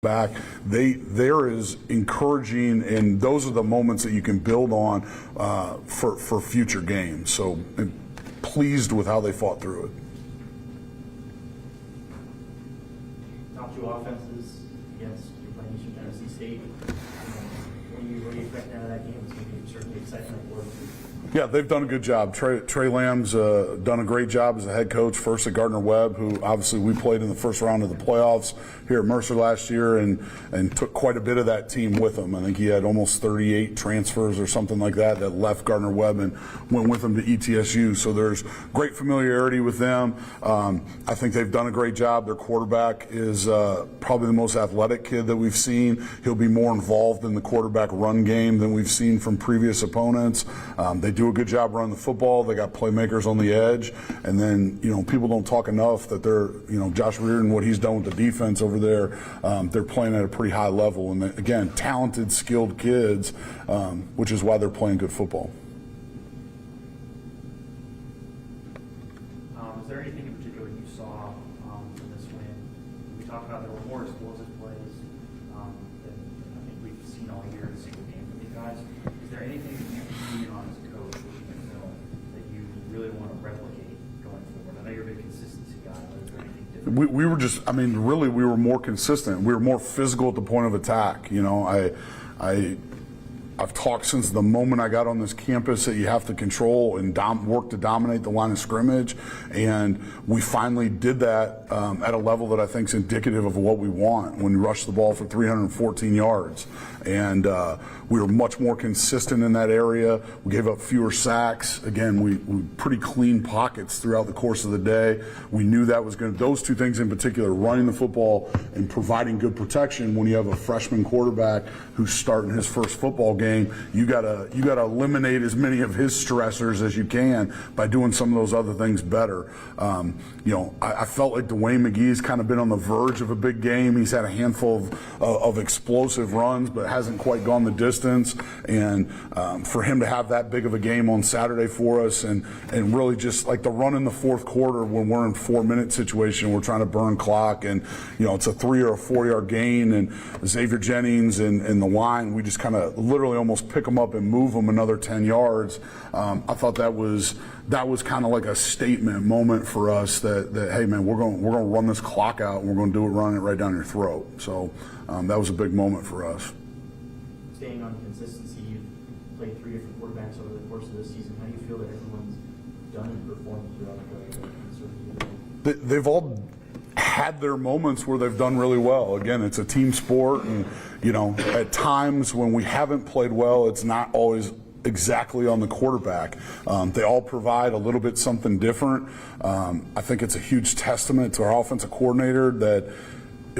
back, they're as encouraging, and those are the moments that you can build on for future games. So I'm pleased with how they fought through it. Top two offenses against your playing Eastern Tennessee State. What do you expect out of that game? It's going to be certainly exciting. Yeah, they've done a good job. Trey Lamb's done a great job as a head coach, first at Gardner-Webb, who obviously we played in the first round of the playoffs here at Mercer last year, and took quite a bit of that team with him. I think he had almost 38 transfers or something like that left Gardner-Webb and went with him to ETSU. So there's great familiarity with them. I think they've done a great job. Their quarterback is probably the most athletic kid that we've seen. He'll be more involved in the quarterback run game than we've seen from previous opponents. They do a good job running the football. They got playmakers on the edge, and then people don't talk enough that they're Josh Reardon, what he's done with the defense over there. They're playing at a pretty high level, and again, talented, skilled kids, which is why they're playing good football. Is there anything in particular you saw in this win? We talked about there were more explosive plays than I think we've seen all year in a single game from these guys. Is there anything that you've seen on as a coach that you really want to replicate going forward? I know you're a big consistency guy, but is there anything different? We were just, really, we were more consistent. We were more physical at the point of attack. I've talked since the moment I got on this campus that you have to control and work to dominate the line of scrimmage, and we finally did that at a level that I think is indicative of what we want when we rush the ball for 314 yards. And we were much more consistent in that area. We gave up fewer sacks. Again, we pretty clean pockets throughout the course of the day. We knew that was going to, those two things in particular, running the football and providing good protection when you have a freshman quarterback who's starting his first football game. You gotta eliminate as many of his stressors as you can by doing some of those other things better. I felt like Dwayne McGee's kind of been on the verge of a big game. He's had a handful of explosive runs, but hasn't quite gone the distance. And for him to have that big of a game on Saturday for us, and really just like the run in the fourth quarter when we're in 4-minute situation, we're trying to burn clock, and it's a 3 or a 4 yard gain, and Xavier Jennings and the line, we just kind of literally almost pick them up and move them another 10 yards. I thought that was kind of like a statement moment for us that hey man, we're going to run this clock out, and we're going to do it running it right down your throat. So that was a big moment for us. Staying on consistency, you've played 3 different quarterbacks over the course of this season. How do you feel that everyone's done and performed throughout the They've all had their moments where they've done really well. Again, it's a team sport, and at times when we haven't played well, it's not always exactly on the quarterback. They all provide a little bit something different. I think it's a huge testament to our offensive coordinator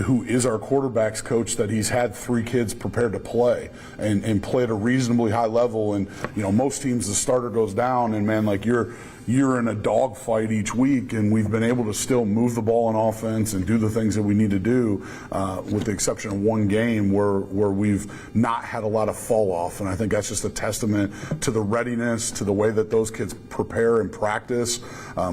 who is our quarterback's coach, that he's had 3 kids prepared to play and play at a reasonably high level. And most teams, the starter goes down, and man, like you're in a dogfight each week, and we've been able to still move the ball on offense and do the things that we need to do, with the exception of one game where we've not had a lot of fall off. And I think that's just a testament to the readiness, to the way that those kids prepare and practice.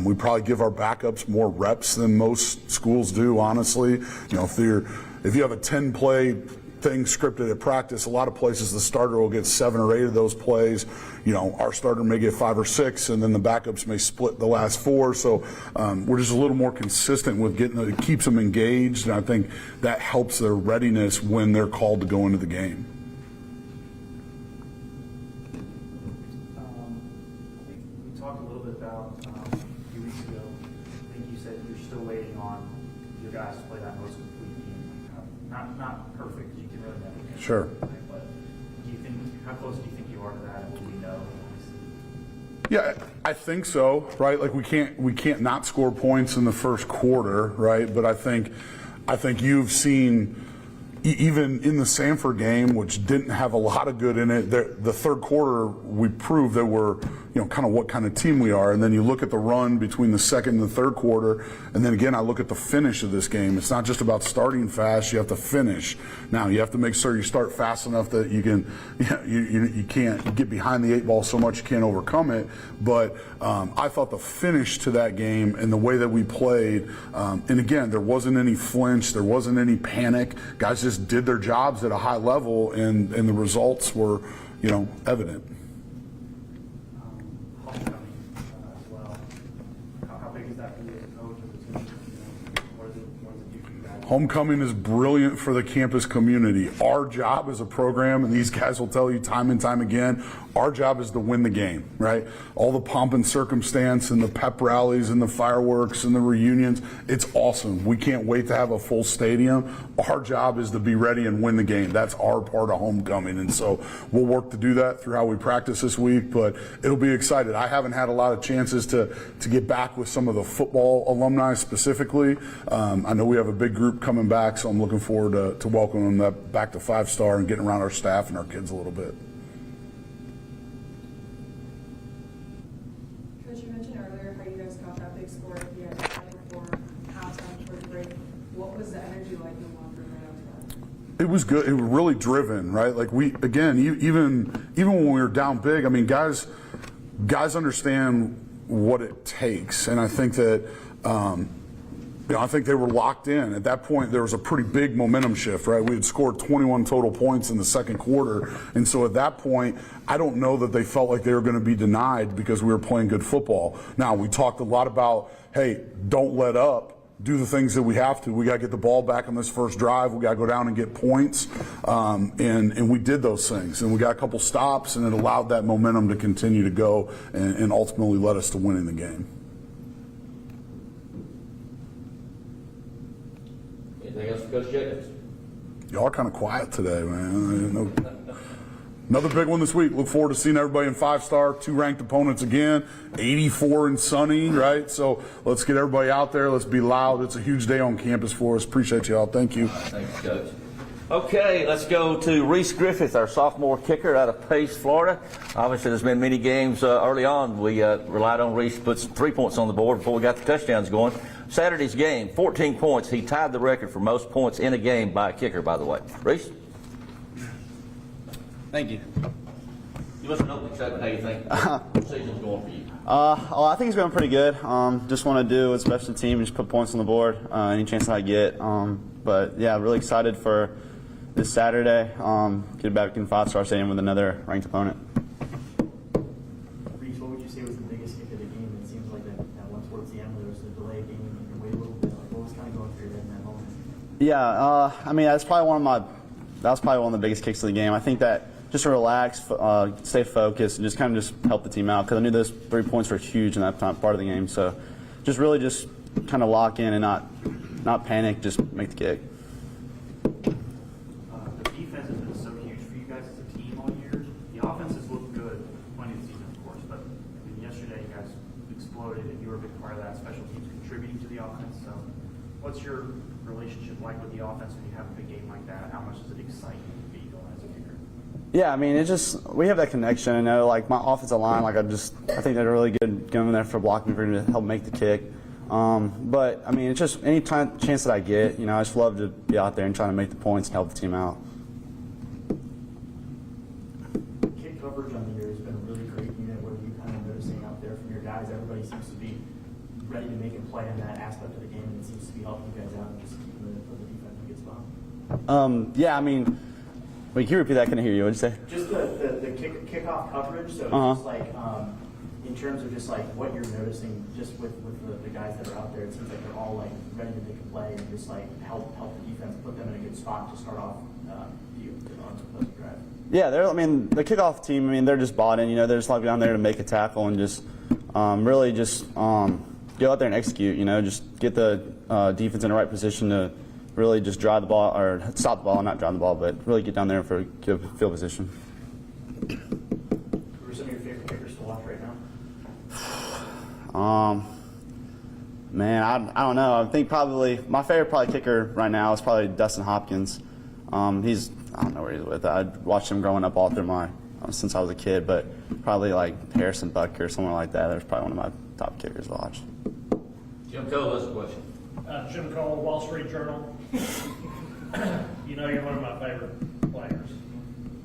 We probably give our backups more reps than most schools do, honestly. If you have a 10-play thing scripted at practice, a lot of places the starter will get 7 or 8 of those plays. Our starter may get 5 or 6, and then the backups may split the last 4. So we're just a little more consistent with it keeps them engaged, and I think that helps their readiness when they're called to go into the game. I think we talked a little bit about a few weeks ago. I think you said you're still waiting on your guys to play that most complete game. Not perfect, you can really never. Sure. But how close do you think you are to that, and will we know? Yeah, I think so, right? Like we can't not score points in the first quarter, right? But I think you've seen, even in the Sanford game, which didn't have a lot of good in it, the third quarter we proved that we're kind of what kind of team we are. And then you look at the run between the second and the third quarter, and then again I look at the finish of this game. It's not just about starting fast; you have to finish. Now you have to make sure you start fast enough that you can, you can't get behind the 8 ball so much you can't overcome it. But I thought the finish to that game and the way that we played, and again there wasn't any flinch, there wasn't any panic. Guys just did their jobs at a high level, and the results were, evident. Homecoming as well. How big is that for you as a coach of the team? What does it do for you guys? Homecoming is brilliant for the campus community. Our job as a program, and these guys will tell you time and time again, our job is to win the game, right? All the pomp and circumstance and the pep rallies and the fireworks and the reunions, it's awesome. We can't wait to have a full stadium. Our job is to be ready and win the game. That's our part of homecoming. And so we'll work to do that through how we practice this week, but it'll be exciting. I haven't had a lot of chances to get back with some of the football alumni specifically. I know we have a big group coming back, so I'm looking forward to welcoming them back to 5-star and getting around our staff and our kids a little bit. Coach, you mentioned earlier how you guys got that big score at the end before halftime towards the break. What was the energy like in the locker room right after that? It was good. It was really driven, right? Like even when we were down big, I mean, guys understand what it takes, and I think that. I think they were locked in. At that point, there was a pretty big momentum shift, right? We had scored 21 total points in the second quarter. And so at that point, I don't know that they felt like they were going to be denied because we were playing good football. Now, we talked a lot about, hey, don't let up. Do the things that we have to. We got to get the ball back on this first drive. We got to go down and get points. And we did those things. And we got a couple stops, and it allowed that momentum to continue to go and ultimately led us to winning the game. Anything else for Coach Jacobs? Y'all are kind of quiet today, man. Another big one this week. Look forward to seeing everybody in 5-star, 2 ranked opponents again, 84 and sunny, right? So let's get everybody out there. Let's be loud. It's a huge day on campus for us. Appreciate y'all. Thank you. Thanks, Coach. Okay, let's go to Reese Griffith, our sophomore kicker out of Pace, Florida. Obviously, there's been many games early on. We relied on Reese to put some 3 points on the board before we got the touchdowns going. Saturday's game, 14 points. He tied the record for most points in a game by a kicker, by the way. Reese? Thank you. Give us an opening statement. How you think the season's going for you? I think it's going pretty good. Just want to do as best a team, just put points on the board any chance that I get. But yeah, really excited for this Saturday. Get back in 5-star stadium with another ranked opponent. Reese, what would you say was the biggest kick of the game? It seems like that one towards the end where there was the delay game and you wait a little bit. What was kind of going through your head in that moment? Yeah, I mean that was probably one of the biggest kicks of the game. I think that just to relax, stay focused, and just kind of just help the team out because I knew those 3 points were huge in that part of the game. So just really just kind of lock in and not panic, just make the kick. The defense has been so huge for you guys as a team all year. The offense has looked good, plenty of the season, of course, but yesterday you guys exploded and you were a big part of that. Special teams contributing to the offense. So what's your relationship like with the offense when you have a big game like that? How much does it excite you to be going as a kicker? Yeah, I mean, we have that connection. I know, like my offensive line, I think they're really good going there for blocking for to help make the kick. But I mean, it's just any chance that I get, I just love to be out there and trying to make the points and help the team out. Kick coverage on the year has been a really great unit. What are you kind of noticing out there from your guys? Everybody seems to be ready to make a play in that aspect of the game, and it seems to be helping you guys out and just keeping the defense in a good spot. Yeah, I mean, wait, can you repeat that? I couldn't hear you. What did you say? Just the kickoff coverage. So just like in terms of just like what you're noticing, just with the guys that are out there, it seems like they're all like ready to make a play and just like help the defense, put them in a good spot to start off the drive. Yeah, the kickoff team, they're just bought in. They're just like down there to make a tackle and just really just go out there and execute. Just get the defense in the right position to really just drive the ball or stop the ball, not drive the ball, but really get down there for good field position. Who are some of your favorite kickers to watch right now? Man, I don't know. I think probably my favorite kicker right now is probably Dustin Hopkins. I don't know where he's with. I watched him growing up all through my since I was a kid, but probably like Harrison Butker or someone like that. There's probably one of my top kickers to watch. Jim Cole has a question. Jim Cole, Wall Street Journal. You know you're one of my favorite players.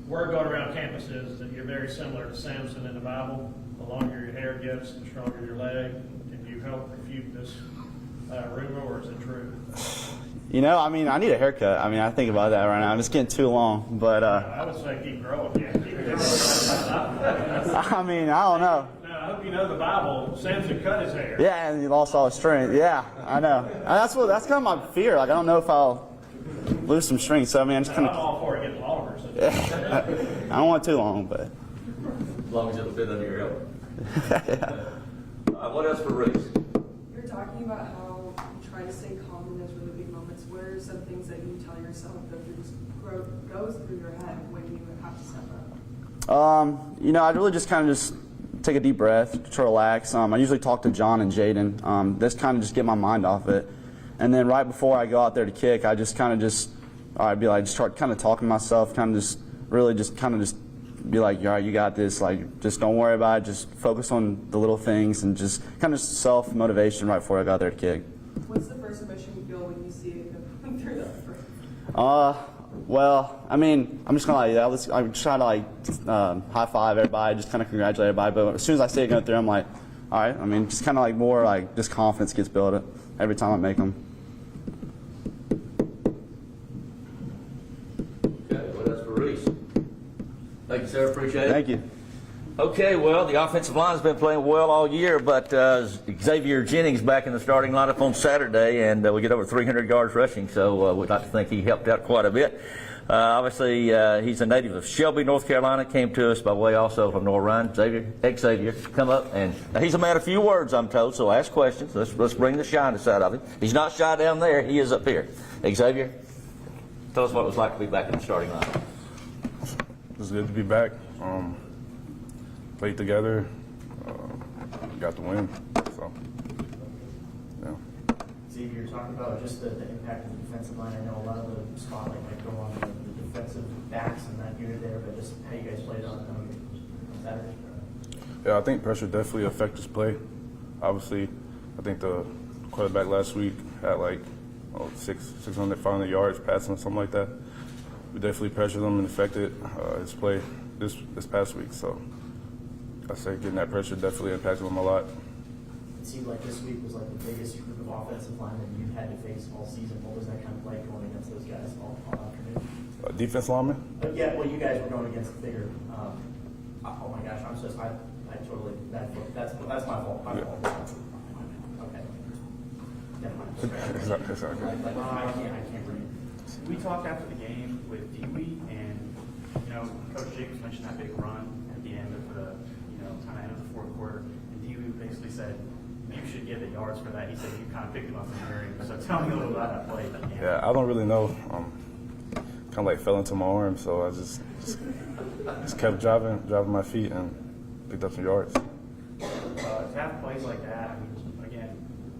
Word going around campus is that you're very similar to Samson in the Bible. The longer your hair gets, the stronger your leg. Can you help refute this rumor, or is it true? You know, I mean, I need a haircut. I mean, I think about that right now. I'm just getting too long, but I would say keep growing. Yeah, keep growing. I mean, I don't know. Now, I hope you know the Bible. Samson cut his hair. Yeah, and he lost all his strength. Yeah, I know. And that's kind of my fear. Like, I don't know if I'll lose some strength. So I mean, I'm just I'm kind of. all for it getting longer. So I don't want it too long, but. As long as it'll fit under your helmet. What else for Reese? You're talking about how you try to stay calm in those really big moments. What are some things that you tell yourself that goes through your head when you have to step up? You know, I'd really just kind of just take a deep breath to relax. I usually talk to John and Jaden. This kind of just get my mind off it. And then right before I go out there to kick, I just kind of just, I'd be like, just start kind of talking to myself, kind of just really just kind of just be like, all right, you got this. Like, just don't worry about it. Just focus on the little things and just kind of self-motivation right before I go out there to kick. What's the first emotion you feel when you see it going through that? Well, I mean, I'm just gonna like, I try to like high five everybody, just kind of congratulate everybody. But as soon as I see it going through, I'm like, all right. I mean, just kind of like more like just confidence gets built every time I make them. Okay, well, that's for Reese. Thank you, sir. Appreciate it. Thank you. Okay, well, the offensive line has been playing well all year, but Xavier Jennings back in the starting lineup on Saturday, and we get over 300 yards rushing, so we'd like to think he helped out quite a bit. Obviously, he's a native of Shelby, North Carolina, came to us by way also from North Ryan. Xavier, come up, and he's a man of few words, I'm told, so ask questions. Let's bring the shyness out of him. He's not shy down there, he is up here. Xavier, tell us what it was like to be back in the starting lineup. It was good to be back. Played together, got the win. So, yeah. Xavier, you're talking about just the impact of the defensive line. I know a lot of the spotlight might go on the defensive backs and that unit there, but just how you guys played on Saturday. Yeah, I think pressure definitely affects play. Obviously, I think the quarterback last week had like 600, 500 yards passing or something like that. We definitely pressured him and affected his play this past week. So I say getting that pressure definitely impacted him a lot. It seemed like this week was like the biggest group of offensive linemen you had to face all season. What was that kind of like going against those guys all afternoon? Defense lineman? Yeah, well, you guys were going against the bigger. Oh my gosh, I totally that's my fault. My fault. Okay. Never mind. It's all good. I can't read. We talked after the game with Dewey, and Coach Jacobs mentioned that big run at the end of the kind of end of the fourth quarter, and Dewey basically said you should get the yards for that. He said you kind of picked him up from hearing. So tell me a little about that play. Yeah, I don't really know. Kind of like fell into my arm, so I just kept driving my feet and picked up some yards. To have plays like that, I mean, again,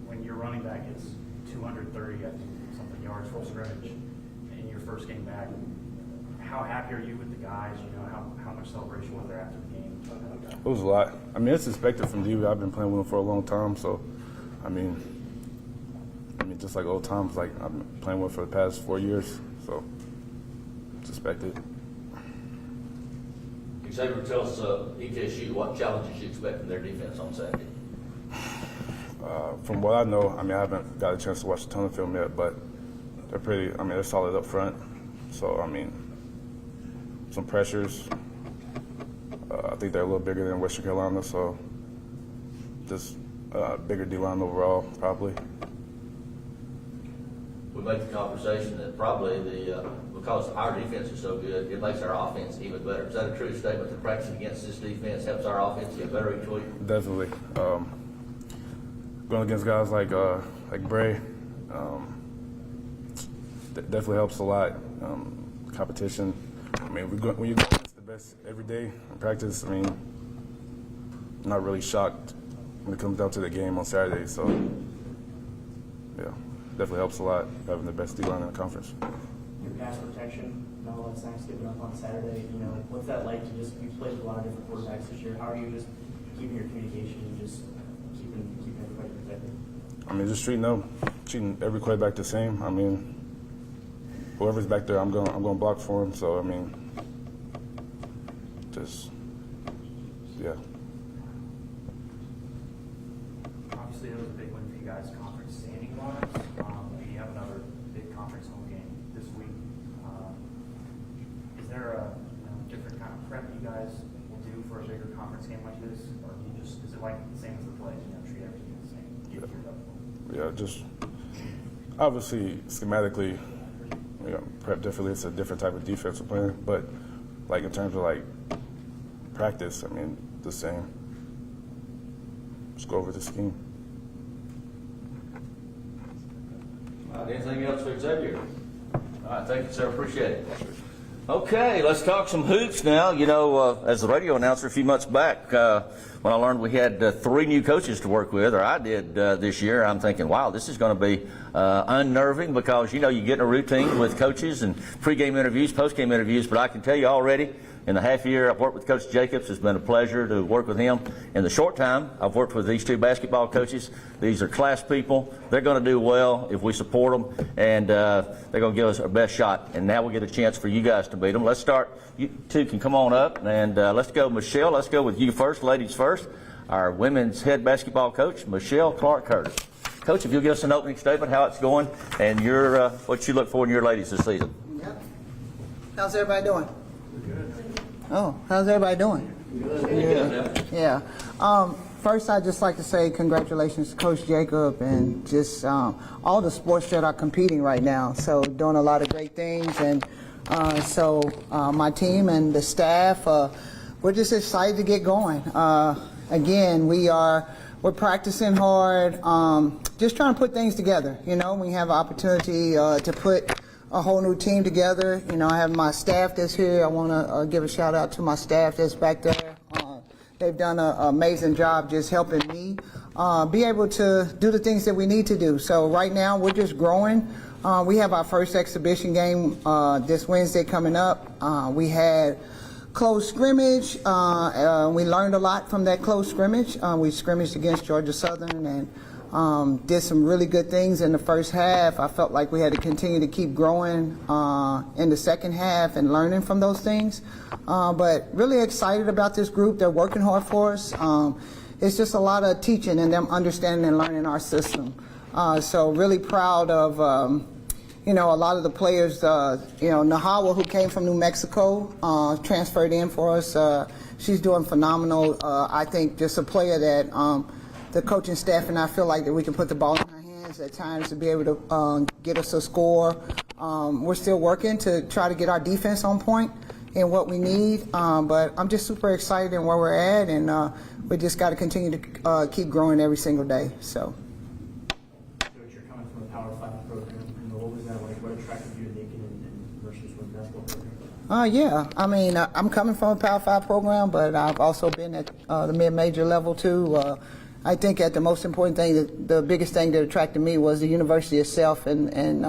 when your running back gets 230 something yards full scrimmage in your first game back, how happy are you with the guys? How much celebration was there after the game? It was a lot. I mean, it's expected from Dewey. I've been playing with him for a long time, so I mean, just like old times, like I've been playing with him for the past 4 years, so it's expected. Xavier, tell us, ETSU, what challenges you expect from their defense on Saturday? From what I know, I mean, I haven't got a chance to watch a ton of film yet, but they're solid up front. So, I mean, some pressures. I think they're a little bigger than Western Carolina, so just bigger D-line overall, probably. We make the conversation that probably because our defense is so good, it makes our offense even better. Is that a true statement? The practicing against this defense helps our offense get better each week? Definitely. Going against guys like Bray definitely helps a lot. Competition. I mean, when you go against the best every day in practice, I mean, I'm not really shocked when it comes down to the game on Saturday. So, yeah, definitely helps a lot having the best D-line in the conference. pass protection, not a lot of sacks given up on Saturday. You know, what's that like to just, you've played with a lot of different quarterbacks this year. How are you just keeping your communication and just keeping everybody protected? I mean, just treating every quarterback the same. I mean, whoever's back there, I'm gonna block for him. So I mean, just yeah. Obviously, it was a big win for you guys, conference standing wise. You have another big conference home game this week. Is there a different kind of prep you guys will do for a bigger conference game like this, or do you just is it like the same as the plays? Treat everything the same. Get geared up. Yeah, just obviously schematically, prep differently. It's a different type of defense we're playing, but like in terms of like practice, I mean, the same. Just go over the scheme. Anything else for Xavier? All right, thank you, sir. Appreciate it. Okay, let's talk some hoops now. You know, as the radio announcer a few months back, when I learned we had 3 new coaches to work with, or I did this year, I'm thinking, wow, this is going to be unnerving because, you get in a routine with coaches and pregame interviews, postgame interviews, but I can tell you already, in the half year I've worked with Coach Jacobs, it's been a pleasure to work with him. In the short time I've worked with these 2 basketball coaches. These are class people. They're going to do well if we support them, and they're going to give us our best shot. And now we get a chance for you guys to beat them. Let's start. You 2 can come on up, and let's go, Michelle. Let's go with you first, ladies first. Our women's head basketball coach, Michelle Clark-Curtis. Coach, if you'll give us an opening statement, how it's going, and your what you look for in your ladies this season. Yep. How's everybody doing? Oh, how's everybody doing? Good. Yeah. First, I'd just like to say congratulations to Coach Jacob and just all the sports that are competing right now. So doing a lot of great things, and so my team and the staff, we're just excited to get going. Again, we're practicing hard, just trying to put things together. We have an opportunity to put a whole new team together. I have my staff that's here. I want to give a shout out to my staff that's back there. They've done an amazing job just helping me be able to do the things that we need to do. So right now we're just growing. We have our first exhibition game this Wednesday coming up. We had close scrimmage. We learned a lot from that close scrimmage. We scrimmaged against Georgia Southern and did some really good things in the first half. I felt like we had to continue to keep growing in the second half and learning from those things. But really excited about this group. They're working hard for us. It's just a lot of teaching and them understanding and learning our system. So really proud of a lot of the players. Nahawa, who came from New Mexico, transferred in for us. She's doing phenomenal. I think just a player that the coaching staff and I feel like that we can put the ball in her hands at times to be able to get us a score. We're still working to try to get our defense on point and what we need, but I'm just super excited in where we're at, and we just got to continue to keep growing every single day. So. Coach, you're coming from a Power 5 program. What was that like? What attracted you to Lincoln and Mercer's basketball program? Yeah, I mean, I'm coming from a Power 5 program, but I've also been at the mid-major level too. I think at the most important thing, the biggest thing that attracted me was the university itself, and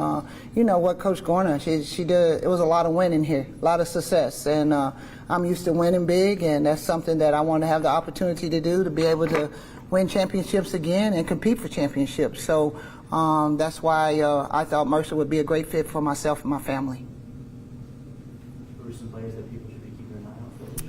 what Coach Garner, she did. It was a lot of winning here, a lot of success, and I'm used to winning big, and that's something that I want to have the opportunity to do, to be able to win championships again and compete for championships. So that's why I thought Mercer would be a great fit for myself and my family. Who are some players that people should be keeping an eye out for this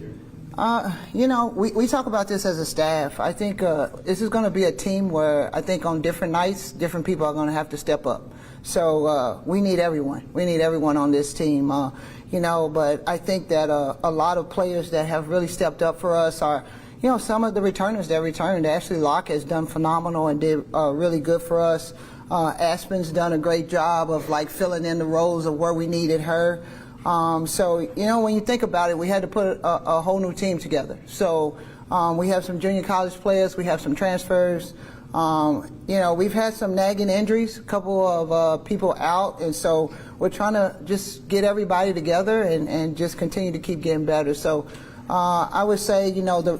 year? We talk about this as a staff. I think this is going to be a team where I think on different nights, different people are going to have to step up. So we need everyone. We need everyone on this team. But I think that a lot of players that have really stepped up for us are, some of the returners that returned. Ashley Locke has done phenomenal and did really good for us. Aspen's done a great job of filling in the roles of where we needed her. So, when you think about it, we had to put a whole new team together. So we have some junior college players, we have some transfers. We've had some nagging injuries, a couple of people out, and so we're trying to just get everybody together and just continue to keep getting better. So I would say,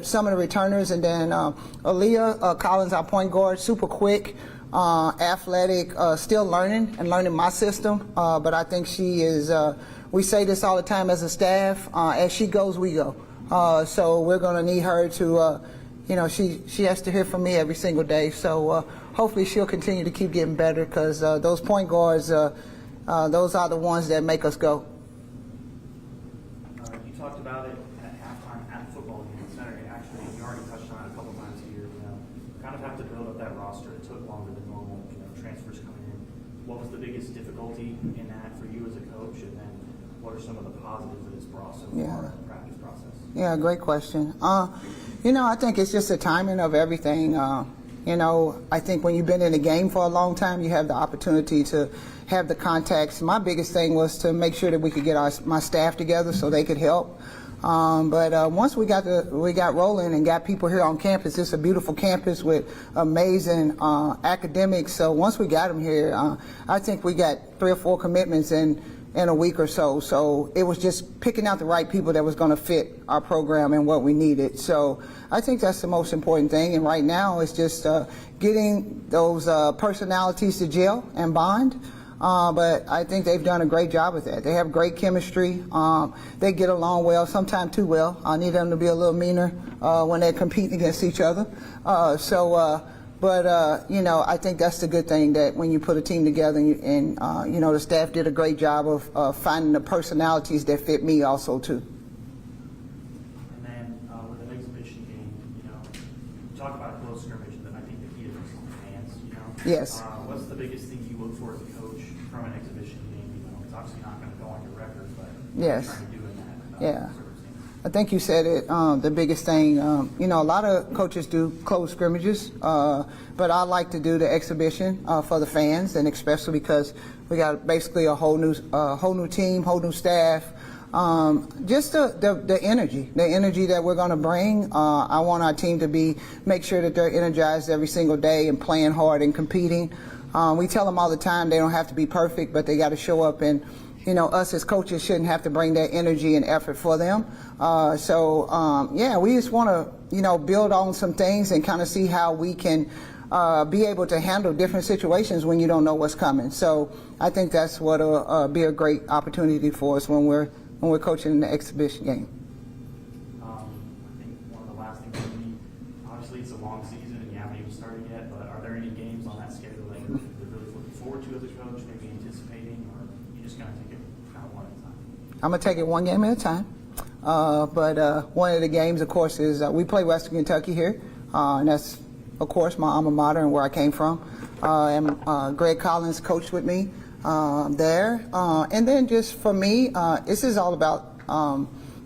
some of the returners, and then Aaliyah Collins, our point guard, super quick. athletic, still learning and learning my system. But I think she is, we say this all the time as a staff, as she goes, we go. So we're going to need her to, she has to hear from me every single day. So hopefully she'll continue to keep getting better, because those point guards, those are the ones that make us go. You talked about it at halftime at the football game on Saturday. Actually, you already touched on it a couple times here. Kind of have to build up that roster. It took longer than normal. Transfers coming in. What was the biggest difficulty in that for you as a coach? And then what are some of the positives that it's brought so far in the practice process? Yeah, great question. I think it's just the timing of everything. I think when you've been in the game for a long time, you have the opportunity to have the contacts. My biggest thing was to make sure that we could get my staff together so they could help. But once we got rolling and got people here on campus, it's a beautiful campus with amazing academics. So once we got them here, I think we got 3 or 4 commitments in a week or so. So it was just picking out the right people that was going to fit our program and what we needed. So I think that's the most important thing. And right now it's just getting those personalities to gel and bond. But I think they've done a great job with that. They have great chemistry. They get along well, sometimes too well. I need them to be a little meaner when they're competing against each other. But I think that's the good thing, that when you put a team together and the staff did a great job of finding the personalities that fit me also too. And then with an exhibition game, you talk about a close scrimmage, and then I think the key is the fans, Yes. What's the biggest thing you look for as a coach from an exhibition game? It's obviously not going to go on your record, but Yes. what are you trying to do in that Yeah. circumstance? I think you said it, the biggest thing, a lot of coaches do closed scrimmages, but I like to do the exhibition for the fans, and especially because we got basically a whole new team, whole new staff. Just the energy that we're going to bring. I want our team to make sure that they're energized every single day and playing hard and competing. We tell them all the time they don't have to be perfect, but they got to show up, and us as coaches shouldn't have to bring that energy and effort for them. We just want to, build on some things and kind of see how we can be able to handle different situations when you don't know what's coming. So I think that's what'll be a great opportunity for us when we're coaching in the exhibition game. I think one of the last things we need, obviously it's a long season and you haven't even started yet, but are there any games on that schedule that you're really looking forward to as a coach, maybe anticipating, or you just going to take it kind of one at a time? I'm going to take it one game at a time. But one of the games, of course, is we play Western Kentucky here. And that's, of course, my alma mater and where I came from. And Greg Collins coached with me there. And then just for me, this is all about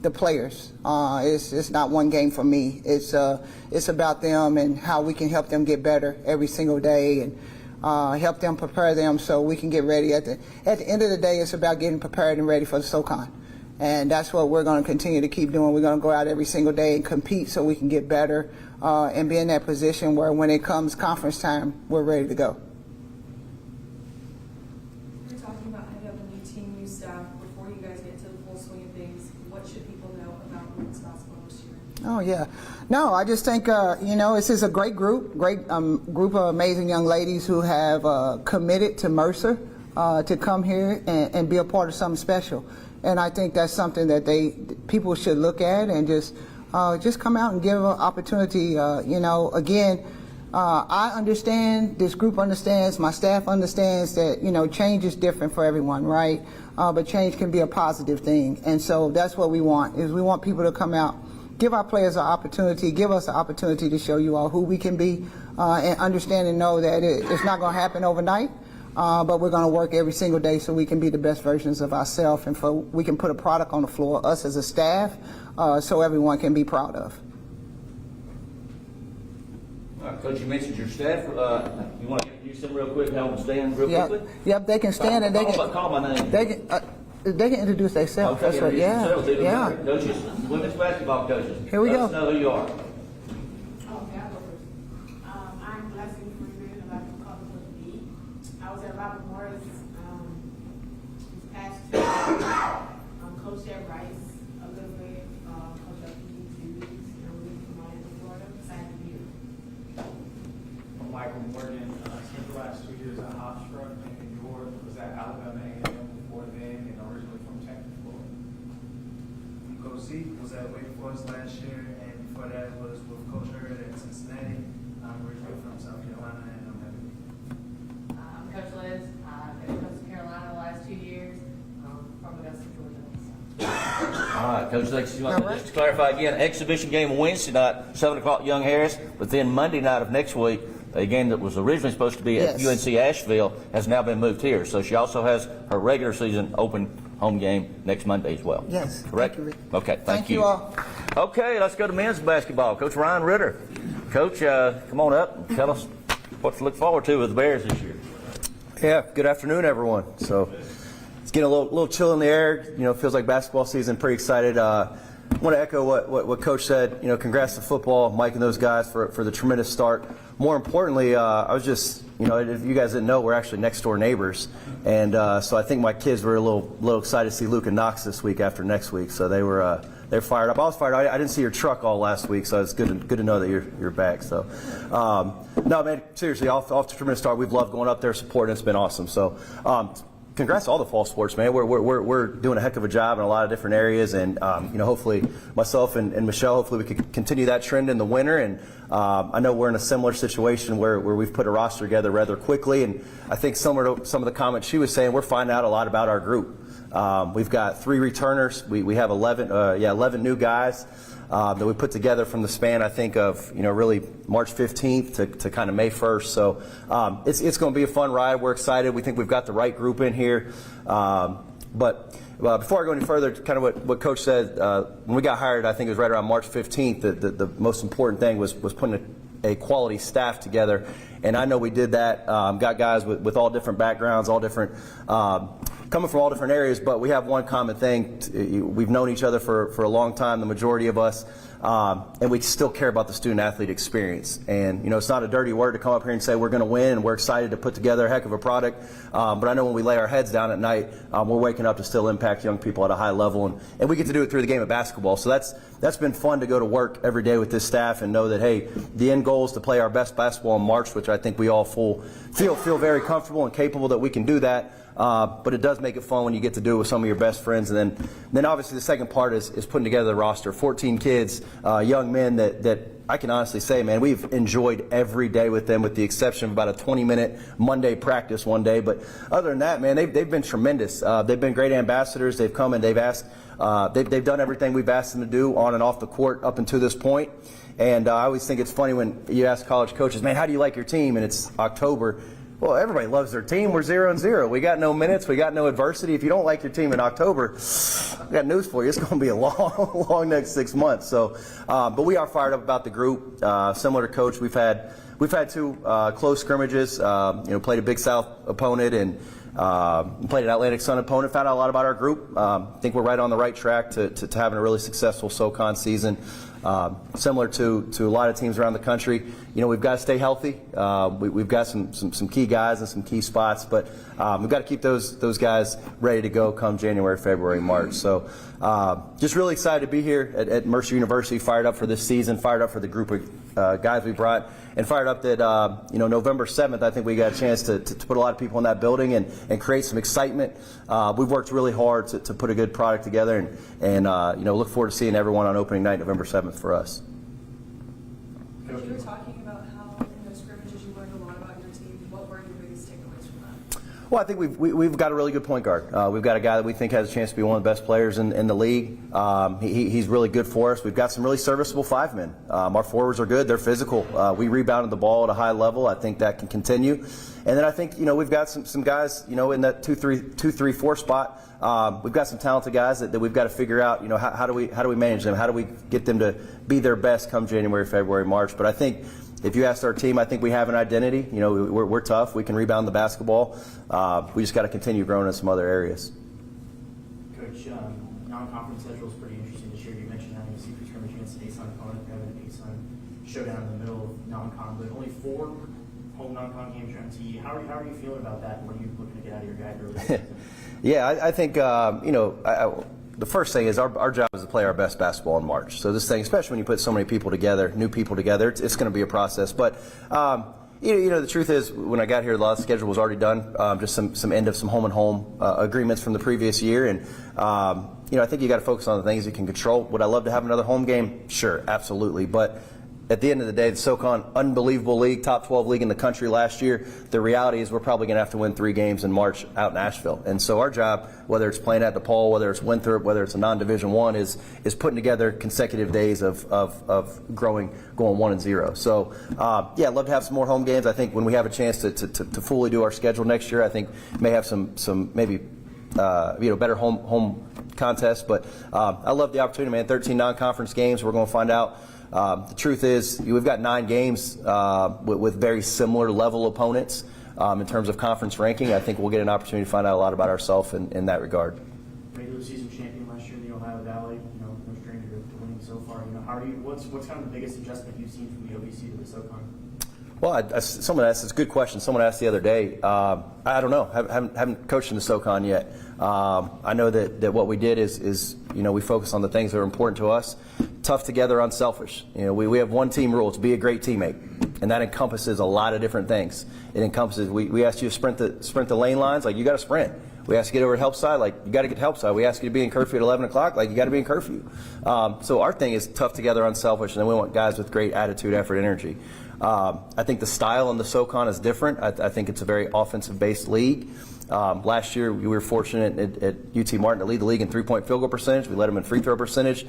the players. It's not one game for me. It's about them and how we can help them get better every single day, and help them, prepare them so we can get ready. At the end of the day, it's about getting prepared and ready for the SoCon. And that's what we're going to continue to keep doing. We're going to go out every single day and compete so we can get better and be in that position where when it comes conference time, we're ready to go. You're talking about how you have a new team, new staff. Before you guys get to the full swing of things, what should people know about women's basketball this year? Oh, yeah. No, I just think, this is a great group of amazing young ladies who have committed to Mercer to come here and be a part of something special. And I think that's something that people should look at and just come out and give an opportunity. Again, I understand, this group understands, my staff understands that, change is different for everyone, right? But change can be a positive thing. And so that's what we want, is we want people to come out, give our players an opportunity, give us an opportunity to show you all who we can be, and understand and know that it's not going to happen overnight. But we're going to work every single day so we can be the best versions of ourselves, and we can put a product on the floor, us as a staff, so everyone can be proud of. All right, Coach, you mentioned your staff. You want to introduce them real quick, have them stand real quickly? Yep, they can stand and they can. Call my name. They can introduce themselves. Okay, That's right. introduce yourselves, Yeah. either coaches, women's basketball coaches. Here we Let go. us know who you are. Okay, I'll go first. I'm Blessing Freeman, and I'm calling for the B. I was at Robert Morris this past Tuesday. Coach at Rice a little bit, coach at PG 2 weeks, and I'm with from Miami, Florida. Excited to be here. I'm Michael Morgan, Central T was at Wake Forest last year, and before that was with Coach Hurd at Cincinnati. I'm originally from South Carolina, and I'm happy. I'm Coach Liz. I've been Coach Carolina the last 2 years. From Augusta, Georgia. All right, Coach Lex, just to clarify again, exhibition game Wednesday night, 7 o'clock, Young Harris, but then Monday night of next week, a game that was originally supposed to be at Yes. UNC Asheville has now been moved here. So she also has her regular season open home game next Monday as well. Yes. Correct? Thank you, Rick. Okay, thank you all. Okay, let's go to men's basketball. Coach Ryan Ritter. Coach, come on up and tell us what to look forward to with the Bears this year. Yeah, good afternoon, everyone. So it's getting a little chill in the air. You know, feels like basketball season. Pretty excited. I want to echo what Coach said. You know, congrats to football, Mike and those guys for the tremendous start. More importantly, I was just, you know, if you guys didn't know, we're actually next door neighbors, and so I think my kids were a little excited to see Luke and Knox this week after next week. So they're fired up. I was fired up. I didn't see your truck all last week, so it's good to know that you're back. So, no, man, seriously, off to a tremendous start. We've loved going up there, supporting. It's been awesome. So, congrats to all the fall sports, man. We're doing a heck of a job in a lot of different areas, and you know, hopefully myself and Michelle, hopefully we can continue that trend in the winter. And I know we're in a similar situation where we've put a roster together rather quickly, and I think similar to some of the comments she was saying, we're finding out a lot about our group. We've got 3 returners. We have 11 new guys that we put together from the span, I think, of, you know, really March 15th to kind of May 1st. So it's going to be a fun ride. We're excited. We think we've got the right group in here. But before I go any further, kind of what Coach said, when we got hired, I think it was right around March 15th, the most important thing was putting a quality staff together. And I know we did that. Got guys with all different backgrounds, all different coming from all different areas, but we have one common thing. We've known each other for a long time, the majority of us, and we still care about the student-athlete experience. And, you know, it's not a dirty word to come up here and say we're going to win and we're excited to put together a heck of a product, but I know when we lay our heads down at night, we're waking up to still impact young people at a high level, and we get to do it through the game of basketball. So that's been fun to go to work every day with this staff and know that, hey, the end goal is to play our best basketball in March, which I think we all feel very comfortable and capable that we can do that. But it does make it fun when you get to do it with some of your best friends. And then obviously the second part is putting together the roster. 14 kids, young men that I can honestly say, man, we've enjoyed every day with them, with the exception of about a 20-minute Monday practice one day. But other than that, man, they've been tremendous. They've been great ambassadors. They've come and they've asked, they've done everything we've asked them to do on and off the court up until this point. And I always think it's funny when you ask college coaches, man, how do you like your team? And it's October. Well, everybody loves their team. We're 0-0. We got no minutes. We got no adversity. If you don't like your team in October, I got news for you. It's going to be a long next 6 months. So, but we are fired up about the group. Similar to Coach, we've had 2 close scrimmages. You know, played a Big South opponent and played an Atlantic Sun opponent. Found out a lot about our group. I think we're right on the right track to having a really successful SoCon season. Similar to a lot of teams around the country, you know, we've got to stay healthy. We've got some key guys and some key spots, but we've got to keep those guys ready to go come January, February, March. So just really excited to be here at Mercer University, fired up for this season, fired up for the group of guys we brought, and fired up that, you know, November 7th, I think we got a chance to put a lot of people in that building and create some excitement. We've worked really hard to put a good product together and you know, look forward to seeing everyone on opening night, November 7th for us. You were talking about how in those scrimmages you learned a lot about your team. What were your biggest takeaways from that? Well, I think we've got a really good point guard. We've got a guy that we think has a chance to be one of the best players in the league. He's really good for us. We've got some really serviceable 5 men. Our forwards are good. They're physical. We rebounded the ball at a high level. I think that can continue. And then I think, you know, we've got some guys, you know, in that 2-3-4 spot. We've got some talented guys that we've got to figure out, you know, how do we manage them? How do we get them to be their best come January, February, March? But I think if you ask our team, I think we have an identity. You know, we're tough. We can rebound the basketball. We just got to continue growing in some other areas. Coach, non-conference schedule is pretty interesting this year. You mentioned having a secret scrimmage against an A-Sun opponent, having an A-Sun showdown in the middle of non-con, but only 4 home non-con games are on TV. How are you feeling about that? What are you looking to get out of your guy early season? Yeah, I think, you know, the first thing is our job is to play our best basketball in March. So this thing, especially when you put so many people together, new people together, it's going to be a process. But, you know, the truth is, when I got here, the last schedule was already done. Just some end of some home-and-home agreements from the previous year. And, I think you got to focus on the things you can control. Would I love to have another home game? Sure, absolutely. But at the end of the day, the SoCon, unbelievable league, top 12 league in the country last year. The reality is we're probably going to have to win 3 games in March out in Asheville. And so our job, whether it's playing at DePaul, whether it's Winthrop, whether it's a non-Division I, is putting together consecutive days of going 1-0. So, yeah, I'd love to have some more home games. I think when we have a chance to fully do our schedule next year, I think may have some maybe better home contests. But I love the opportunity, man. 13 non-conference games. We're going to find out. The truth is, we've got 9 games with very similar level opponents in terms of conference ranking. I think we'll get an opportunity to find out a lot about ourselves in that regard. Regular season champion last year in the Ohio Valley, no stranger to winning so far. How do you? What's kind of the biggest adjustment you've seen from the OVC to the SoCon? Well, someone asked, it's a good question. Someone asked the other day. I don't know. Haven't coached in the SoCon yet. I know that what we did is we focus on the things that are important to us. Tough together, unselfish. We have one team rule: to be a great teammate, and that encompasses a lot of different things. It encompasses we ask you to sprint the lane lines, like you got to sprint. We ask you to get over at help side, like you got to get help side. We ask you to be in curfew at 11 o'clock, like you got to be in curfew. So our thing is tough together, unselfish, and then we want guys with great attitude, effort, energy. I think the style in the SoCon is different. I think it's a very offensive-based league. Last year, we were fortunate at UT Martin to lead the league in three-point field goal percentage. We led them in free throw percentage.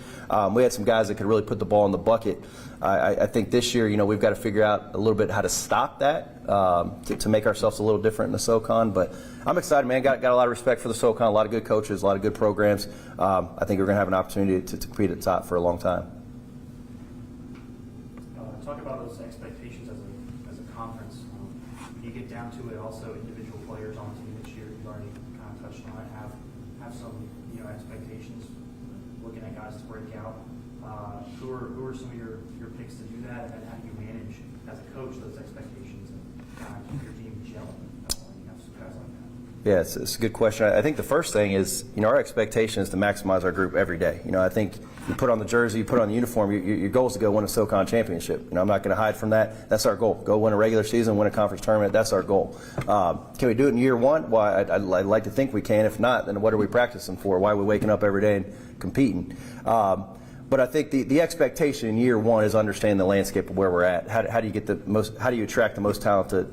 We had some guys that could really put the ball in the bucket. I think this year, we've got to figure out a little bit how to stop that to make ourselves a little different in the SoCon. But I'm excited, man. Got a lot of respect for the SoCon, a lot of good coaches, a lot of good programs. I think we're going to have an opportunity to compete at the top for a long time. Talk about those expectations as a conference. When you get down to it, also individual players on the team this year, you've already kind of touched on it, have some expectations, looking at guys to break out. Who are some of your picks to do that, and then how do you manage as a coach those expectations and kind of keep your team gelling when you have some guys like that? Yeah, it's a good question. I think the first thing is, our expectation is to maximize our group every day. I think you put on the jersey, you put on the uniform, your goal is to go win a SoCon championship. I'm not going to hide from that. That's our goal. Go win a regular season, win a conference tournament. That's our goal. Can we do it in year one? Well, I'd like to think we can. If not, then what are we practicing for? Why are we waking up every day and competing? But I think the expectation in year one is understanding the landscape of where we're at. How do you get how do you attract the most talented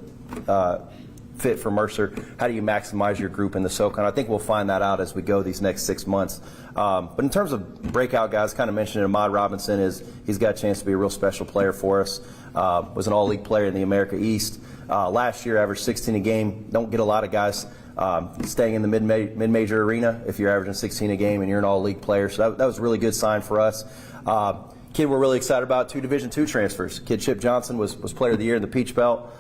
fit for Mercer? How do you maximize your group in the SoCon? I think we'll find that out as we go these next 6 months. But in terms of breakout guys, kind of mentioned Ahmad Robinson he's got a chance to be a real special player for us. Was an all-league player in the America East. Last year, averaged 16 a game. Don't get a lot of guys staying in the mid-major arena if you're averaging 16 a game and you're an all-league player. So that was a really good sign for us. Kid we're really excited about, 2 Division II transfers. Kid Chip Johnson was Player of the Year in the Peach Belt.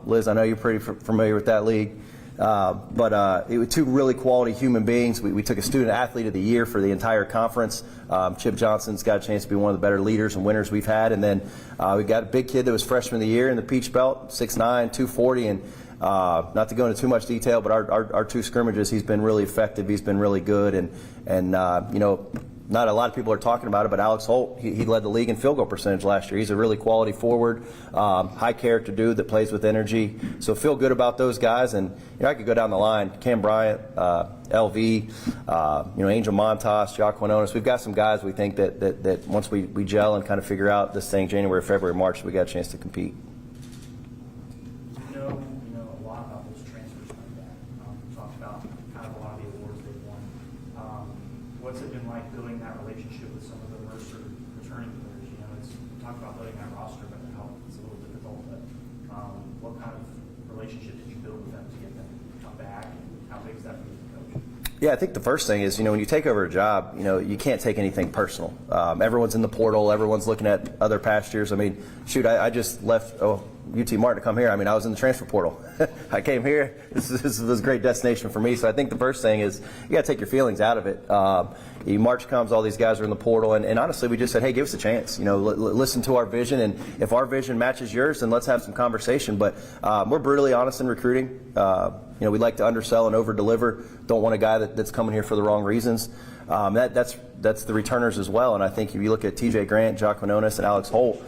Liz, I know you're pretty familiar with that league. But it was 2 really quality human beings. We took a Student Athlete of the Year for the entire conference. Chip Johnson's got a chance to be one of the better leaders and winners we've had. And then we got a big kid that was Freshman of the Year in the Peach Belt, 6'9", 240. And not to go into too much detail, but our 2 scrimmages, he's been really effective. He's been really good. And not a lot of people are talking about it, but Alex Holt, he led the league in field goal percentage last year. He's a really quality forward, high character dude that plays with energy. So feel good about those guys. And I could go down the line: Cam Bryant, LV, Angel Montas, Jock Quinones. We've got some guys we think that once we gel and kind of figure out this thing January, February, March, we got a chance to compete. You know a lot about those transfers like that. We talked about kind of a lot of the awards they've won. What's it been like building that relationship with some of the Mercer returning players? We talked about building that roster, but how it's a little difficult. But what kind of relationship did you build with them to get them to come back? And how big is that for you as a coach? Yeah, I think the first thing is, when you take over a job, you can't take anything personal. Everyone's in the portal. Everyone's looking at other past years. I just left UT Martin to come here. I was in the transfer portal. I came here. This was a great destination for me. So I think the first thing is you got to take your feelings out of it. March comes, all these guys are in the portal, and honestly, we just said, hey, give us a chance. Listen to our vision, and if our vision matches yours, then let's have some conversation. But we're brutally honest in recruiting. We like to undersell and over-deliver. Don't want a guy that's coming here for the wrong reasons. that's the returners as well. And I think if you look at TJ Grant, Jock Manonis, and Alex Holt,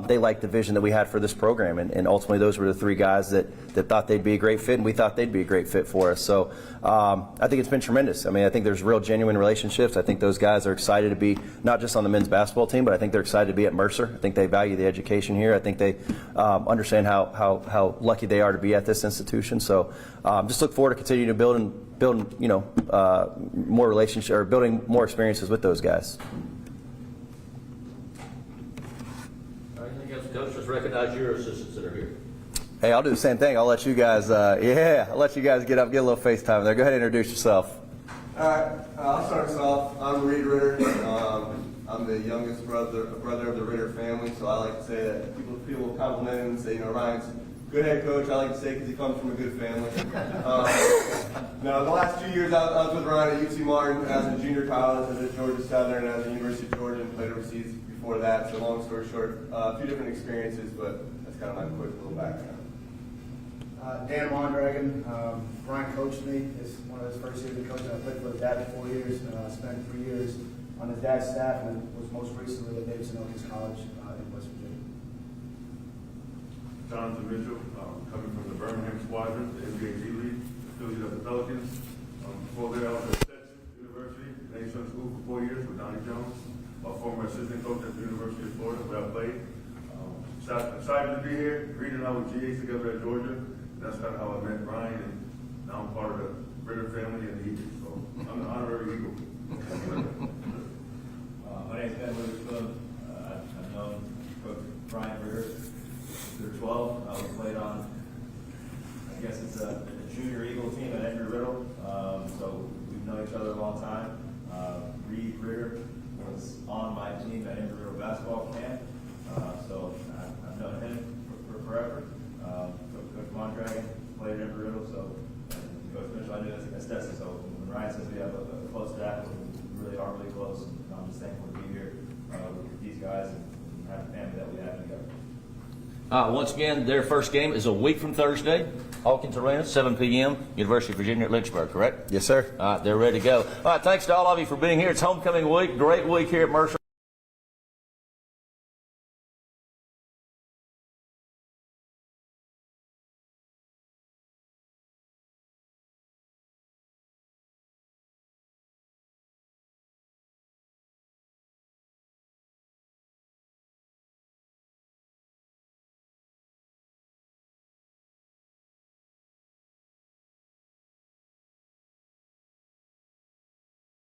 they liked the vision that we had for this program, and ultimately those were the three guys that thought they'd be a great fit, and we thought they'd be a great fit for us. So I think it's been tremendous. I mean, I think there's real genuine relationships. I think those guys are excited to be not just on the men's basketball team, but I think they're excited to be at Mercer. I think they value the education here. I think they understand how lucky they are to be at this institution. So just look forward to continuing to build more relationships, or building more experiences with those guys. Anything else, Coach? Let's recognize your assistants that are here. Hey, I'll do the same thing. I'll let you guys, I'll let you guys get up, get a little FaceTime there. Go ahead and introduce yourself. All right, I'll start us off. I'm Reed Ritter. I'm the youngest brother of the Ritter family, so I like to say that people compliment him and say, Ryan's a good head coach. I like to say because he comes from a good family. No, the last 2 years I was with Ryan at UT Martin as a junior college, as at Georgia Southern, as at the University of Georgia, and played overseas before that. So long story short, a few different experiences, but that's kind of my quick little background. Dan Mondragon, Brian coached me. It's one of his first years of coaching. I played for his dad for 4 years. Spent 3 years on his dad's staff, and was most recently at Davidson Elkins College in West Virginia. Jonathan Mitchell, coming from the Birmingham Squadron, the NBA G League, affiliate of the Pelicans. Before that, I was at Stetson University, Nation School for 4 years with Donnie Jones, my former assistant coach at the University of Florida, where I played. Excited to be here. Reed and I were GAs together at Georgia. That's kind of how I met Ryan, and now I'm part of the Ritter family and the Eagles. So I'm an honorary Eagle. My name's Ben Witherspoon. I've known Coach Brian Ritter since we were 12. We played on, I guess it's a junior Eagle team at Embry Riddle. So we've known each other a long time. Reed Ritter was on my team at Embry Riddle basketball camp. So I've known him for forever. Coach Mondragon played at Embry Riddle, so Coach Mitchell I knew as Stetson. So when Ryan says we have a close staff, we really are really close. And I'm just thankful to be here with these guys and have the family that we have together. Once again, their first game is a week from Thursday. Hawkins Arena, 7 p.m., University of Virginia at Lynchburg, correct? Yes, sir. All right, they're ready to go. All right, thanks to all of you for being here. It's homecoming week. Great week here at Mercer.